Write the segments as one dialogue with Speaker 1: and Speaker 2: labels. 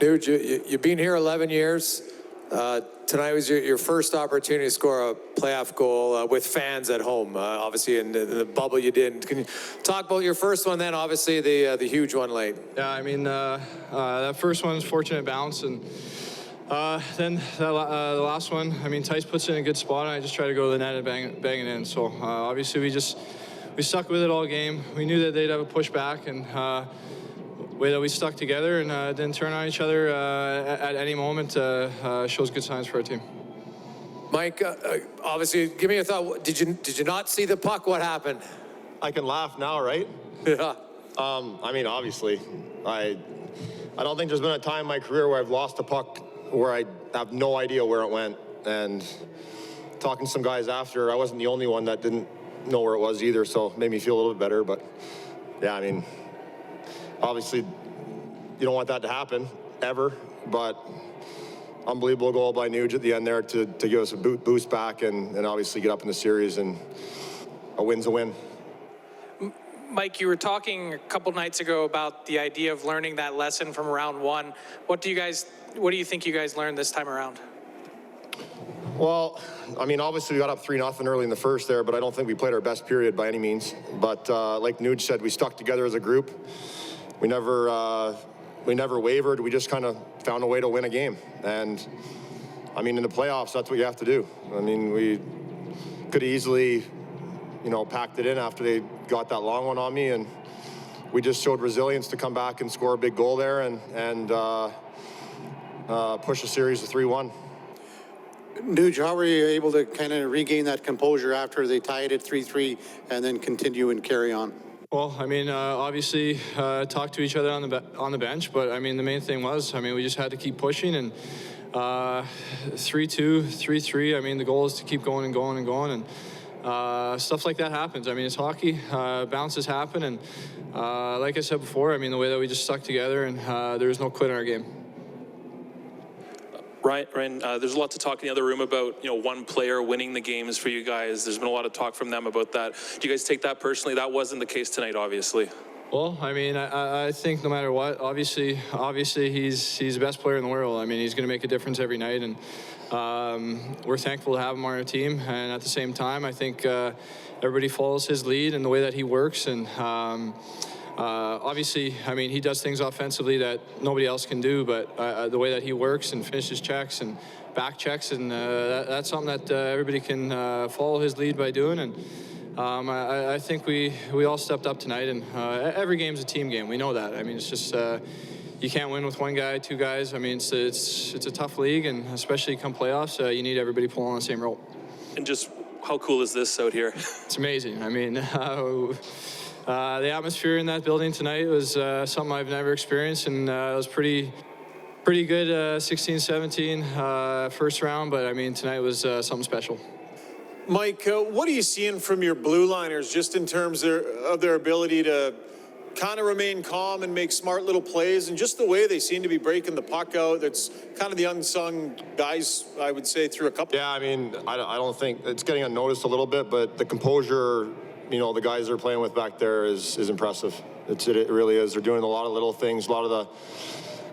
Speaker 1: Nuge, you've been here 11 years. Tonight was your first opportunity to score a playoff goal with fans at home. Obviously, in the bubble you didn't. Can you talk about your first one then? Obviously, the huge one late.
Speaker 2: Yeah, I mean, that first one was fortunate bounce, and then the last one, I mean, Tice puts it in a good spot, and I just try to go to the net and bang it in. So obviously, we stuck with it all game. We knew that they'd have a pushback, and way that we stuck together and didn't turn on each other at any moment shows good signs for our team.
Speaker 1: Mike, obviously, give me a thought. Did you not see the puck? What happened?
Speaker 3: I can laugh now, right?
Speaker 1: Yeah.
Speaker 3: I mean, obviously, I don't think there's been a time in my career where I've lost a puck where I have no idea where it went. And talking to some guys after, I wasn't the only one that didn't know where it was either, so it made me feel a little bit better. But yeah, I mean, obviously, you don't want that to happen, ever, but unbelievable goal by Nuge at the end there to give us a boost back and obviously get up in the series, and a win's a win.
Speaker 4: Mike, you were talking a couple nights ago about the idea of learning that lesson from round one. What do you think you guys learned this time around?
Speaker 3: Well, I mean, obviously we got up 3-0 early in the first there, but I don't think we played our best period by any means. But like Nuge said, we stuck together as a group. We never wavered. We just kind of found a way to win a game. And I mean, in the playoffs, that's what you have to do. I mean, we could have easily, packed it in after they got that long one on me, and we just showed resilience to come back and score a big goal there and push the series to 3-1.
Speaker 5: Nuge, how were you able to kind of regain that composure after they tied it 3-3 and then continue and carry on?
Speaker 2: Well, I mean, obviously, talk to each other on the bench, but I mean, the main thing was, I mean, we just had to keep pushing, and 3-2, 3-3. I mean, the goal is to keep going and going and going, and stuff like that happens. I mean, it's hockey. Bounces happen, and like I said before, I mean, the way that we just stuck together, and there was no quit in our game.
Speaker 6: Ryan, there's a lot to talk in the other room about, one player winning the games for you guys. There's been a lot of talk from them about that. Do you guys take that personally? That wasn't the case tonight, obviously.
Speaker 2: Well, I mean, I think no matter what, obviously he's the best player in the world. I mean, he's going to make a difference every night, and we're thankful to have him on our team. And at the same time, I think everybody follows his lead and the way that he works, and obviously, I mean, he does things offensively that nobody else can do, but the way that he works and finishes checks and back checks, and that's something that everybody can follow his lead by doing. And I think we all stepped up tonight, and every game's a team game. We know that. I mean, it's just you can't win with one guy, two guys. I mean, it's a tough league, and especially come playoffs, you need everybody pulling on the same rope.
Speaker 6: And just how cool is this out here?
Speaker 2: It's amazing. I mean, the atmosphere in that building tonight was something I've never experienced, and it was pretty good 16-17 first round, but I mean, tonight was something special.
Speaker 7: Mike, what are you seeing from your blue liners just in terms of their ability to kind of remain calm and make smart little plays, and just the way they seem to be breaking the puck out? That's kind of the unsung guys, I would say, through a couple.
Speaker 3: Yeah, I mean, I don't think it's getting unnoticed a little bit, but the composure, the guys they're playing with back there is impressive. It really is. They're doing a lot of little things, a lot of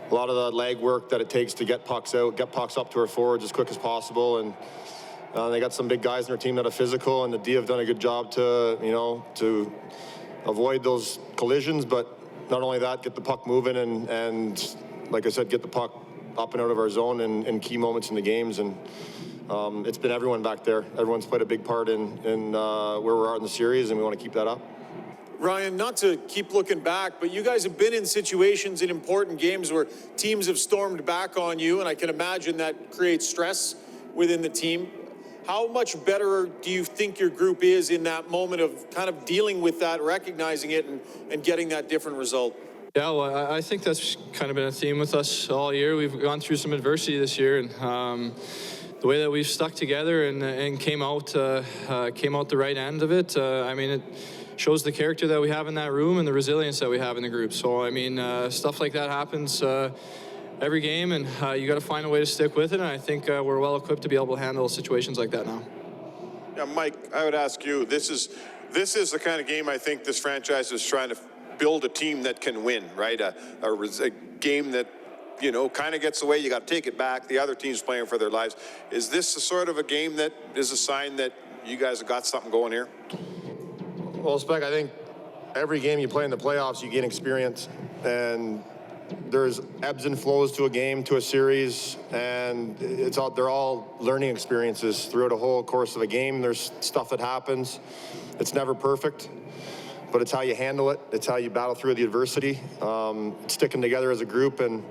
Speaker 3: the leg work that it takes to get pucks out, get pucks up to our forwards as quick as possible, and they got some big guys in their team that are physical, and the D have done a good job to avoid those collisions, but not only that, get the puck moving and like I said, get the puck up and out of our zone in key moments in the games. And it's been everyone back there. Everyone's played a big part in where we're at in the series, and we want to keep that up.
Speaker 7: Ryan, not to keep looking back, but you guys have been in situations in important games where teams have stormed back on you, and I can imagine that creates stress within the team. How much better do you think your group is in that moment of kind of dealing with that, recognizing it, and getting that different result?
Speaker 2: Yeah, well, I think that's kind of been a theme with us all year. We've gone through some adversity this year, and the way that we've stuck together and came out the right end of it, I mean, it shows the character that we have in that room and the resilience that we have in the group. So, I mean, stuff like that happens every game, and you got to find a way to stick with it, and I think we're well equipped to be able to handle situations like that now.
Speaker 8: Yeah, Mike, I would ask you, this is the kind of game I think this franchise is trying to build a team that can win, right? A game that you know, kind of gets away, you got to take it back. The other team's playing for their lives. Is this the sort of a game that is a sign that you guys have got something going here?
Speaker 3: Well, Spec, I think every game you play in the playoffs, you gain experience, and there's ebbs and flows to a game, to a series, and they're all learning experiences throughout a whole course of a game. There's stuff that happens. It's never perfect, but it's how you handle it. It's how you battle through the adversity. Sticking together as a group, and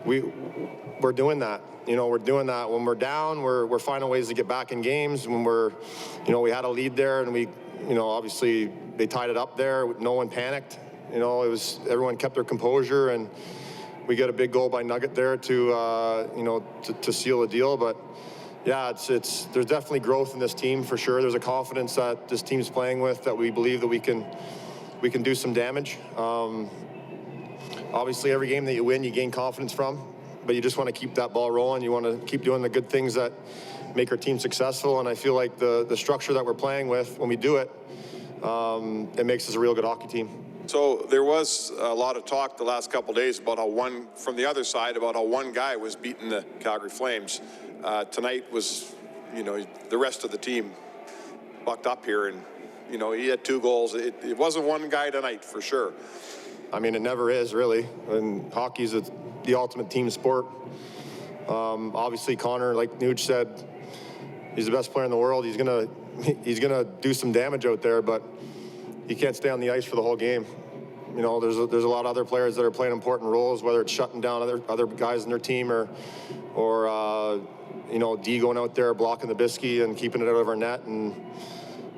Speaker 3: we're doing that. You know, we're doing that. When we're down, we're finding ways to get back in games. When we had a lead there, and obviously they tied it up there. No one panicked. Everyone kept their composure, and we got a big goal by Nugget there to seal the deal. But yeah, there's definitely growth in this team for sure. There's a confidence that this team's playing with that we believe that we can do some damage. Obviously, every game that you win, you gain confidence from, but you just want to keep that ball rolling. You want to keep doing the good things that make our team successful. And I feel like the structure that we're playing with, when we do it, it makes us a real good hockey team.
Speaker 8: So there was a lot of talk the last couple of days about how from the other side, about how one guy was beating the Calgary Flames. Tonight was, the rest of the team bucked up here, and, he had 2 goals. It wasn't one guy tonight, for sure.
Speaker 3: I mean, it never is, really. And hockey's the ultimate team sport. Obviously, Connor, like Nuge said, he's the best player in the world. He's gonna do some damage out there, but he can't stay on the ice for the whole game. There's a lot of other players that are playing important roles, whether it's shutting down other guys in their team or D going out there blocking the biscuit and keeping it out of our net. And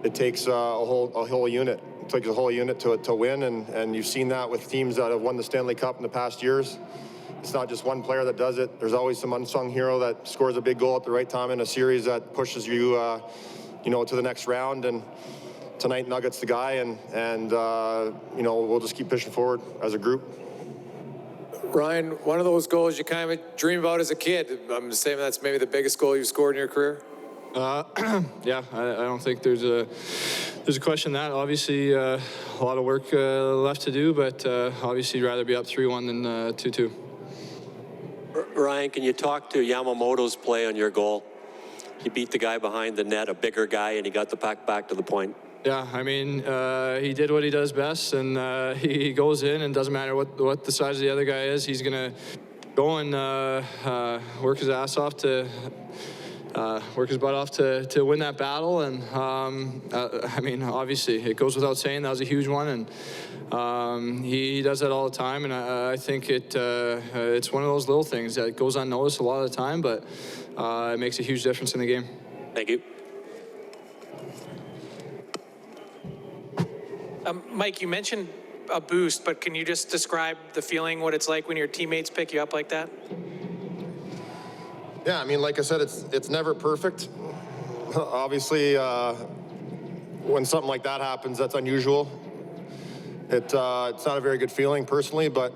Speaker 3: it takes a whole unit. It takes a whole unit to win, and you've seen that with teams that have won the Stanley Cup in the past years. It's not just one player that does it. There's always some unsung hero that scores a big goal at the right time in a series that pushes you, to the next round. And tonight, Nugget's the guy, and we'll just keep pushing forward as a group.
Speaker 1: Ryan, one of those goals you kind of dream about as a kid. I'm saying that's maybe the biggest goal you've scored in your career.
Speaker 2: Yeah, I don't think there's a question that. Obviously, a lot of work left to do, but obviously, rather be up 3-1 than 2-2.
Speaker 9: Ryan, can you talk to Yamamoto's play on your goal? He beat the guy behind the net, a bigger guy, and he got the puck back to the point.
Speaker 2: Yeah, I mean, he did what he does best, and he goes in, and doesn't matter what the size of the other guy is, he's going to go and work his ass off work his butt off to win that battle. And I mean, obviously, it goes without saying that was a huge one, and he does that all the time. And I think it's one of those little things that goes unnoticed a lot of the time, but it makes a huge difference in the game.
Speaker 9: Thank you.
Speaker 4: Mike, you mentioned a boost, but can you just describe the feeling, what it's like when your teammates pick you up like that?
Speaker 3: Yeah, I mean, like I said, it's never perfect. Obviously, when something like that happens, that's unusual. It's not a very good feeling personally, but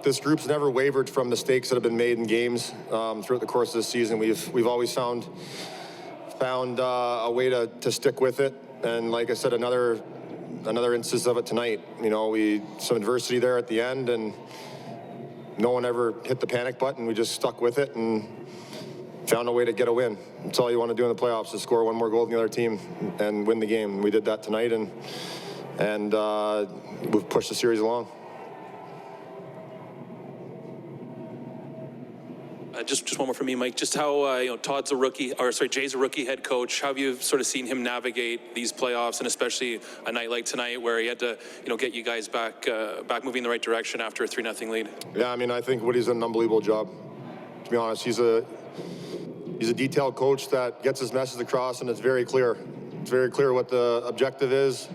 Speaker 3: this group's never wavered from mistakes that have been made in games throughout the course of the season. We've always found a way to stick with it. And like I said, another instance of it tonight. Some adversity there at the end, and no one ever hit the panic button. We just stuck with it and found a way to get a win. That's all you want to do in the playoffs, is score one more goal than the other team and win the game. We did that tonight, and we've pushed the series along.
Speaker 6: Just one more from me, Mike. Just how Jay's a rookie head coach. How have you sort of seen him navigate these playoffs, and especially a night like tonight where he had to get you guys back moving in the right direction after a 3-0 lead?
Speaker 3: Yeah, I mean, I think Woody's done an unbelievable job. To be honest, he's a detailed coach that gets his message across, and it's very clear. It's very clear what the objective is.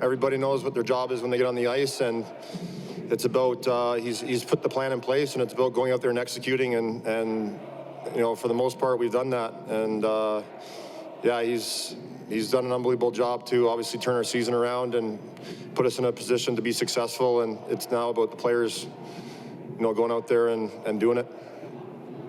Speaker 3: Everybody knows what their job is when they get on the ice, and it's about he's put the plan in place, and it's about going out there and executing, and for the most part we've done that, and yeah, he's done an unbelievable job to obviously turn our season around and put us in a position to be successful, and it's now about the players going out there and doing it.